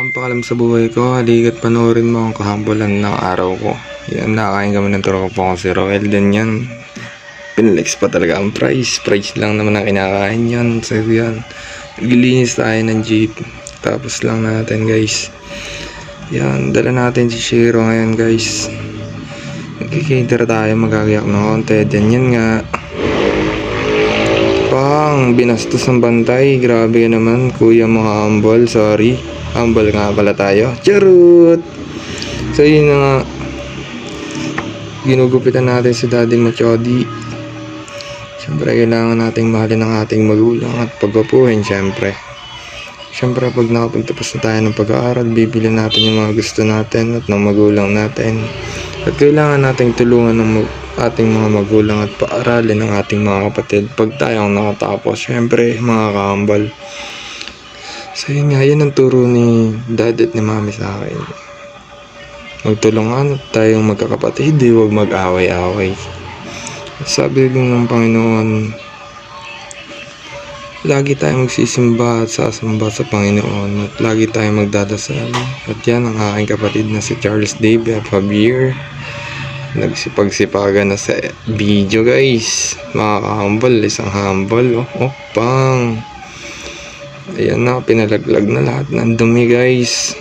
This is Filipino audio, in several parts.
Ang pakalam sa buhay ko, haligat panoorin mo ang kahambulan ng araw ko. Yan, nakakain kami ng turo po ko si Roel din yan. Pinlex pa talaga ang price. Price lang naman ang kinakain yan. So yan, naglilinis tayo ng jeep. Tapos lang natin guys. Yan, dala natin si Shiro ngayon guys. Nagkikater tayo, magagayak ng konti. Then yan nga. Binastos ng bantay. Grabe ka naman, kuya mo humble. Sorry. Humble nga pala tayo. Charot! So yun na nga. Ginugupitan natin si Daddy Machodi. Siyempre kailangan nating mahalin ang ating magulang at pagpapuhin siyempre. Siyempre pag nakapagtapos na tayo ng pag-aaral, bibili natin yung mga gusto natin at ng magulang natin. At kailangan nating tulungan ng ating mga magulang at paaralin ng ating mga kapatid pag tayong nakatapos. Siyempre mga kahambal. So yun nga, yun ang turo ni dad at ni mami sa akin. Magtulungan at tayong magkakapatid, di huwag mag-away-away. Sabi din ng Panginoon, lagi tayong magsisimba at sasamba sa Panginoon at lagi tayong magdadasal. At yan ang aking kapatid na si Charles Dave Javier. Nagsipagsipagan na sa video guys. Mga kahambal, isang humble. Pang. Ayan na, pinalaglag na lahat ng dumi guys.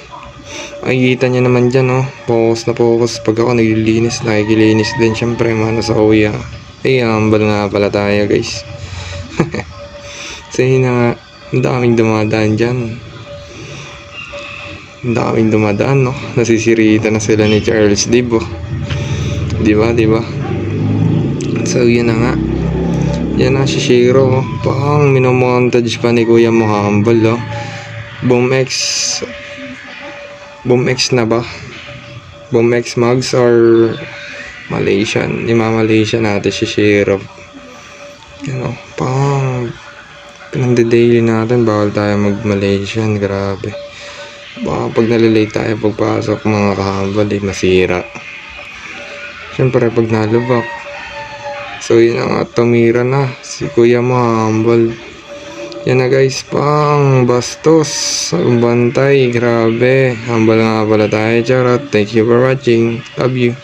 Makikita nyo naman dyan focus na focus. Pag ako naglilinis, nakikilinis din syempre mana sa kuya. Ay, humble nga pala tayo guys. So yun na nga, ang daming dumadaan dyan. Ang daming dumadaan nasisirita na sila ni Charles Dib Diba? So yun na nga. Yan na si Shiro pang minomontage pa ni kuya mo humble Boom X na ba? Boom X mugs or Malaysian? Ima-Malaysian natin si Shiro. Pang pinandi-daily natin, bawal tayo mag-Malaysian. Grabe, baka pag nalilate tayo pagpasok mga kahambal masira syempre pag nalubak. So yun nga, tumira na si kuya mo humble. Yan na guys, pang bastos ang bantay. Grabe, humble nga pala tayo. Charot. Thank you for watching, love you.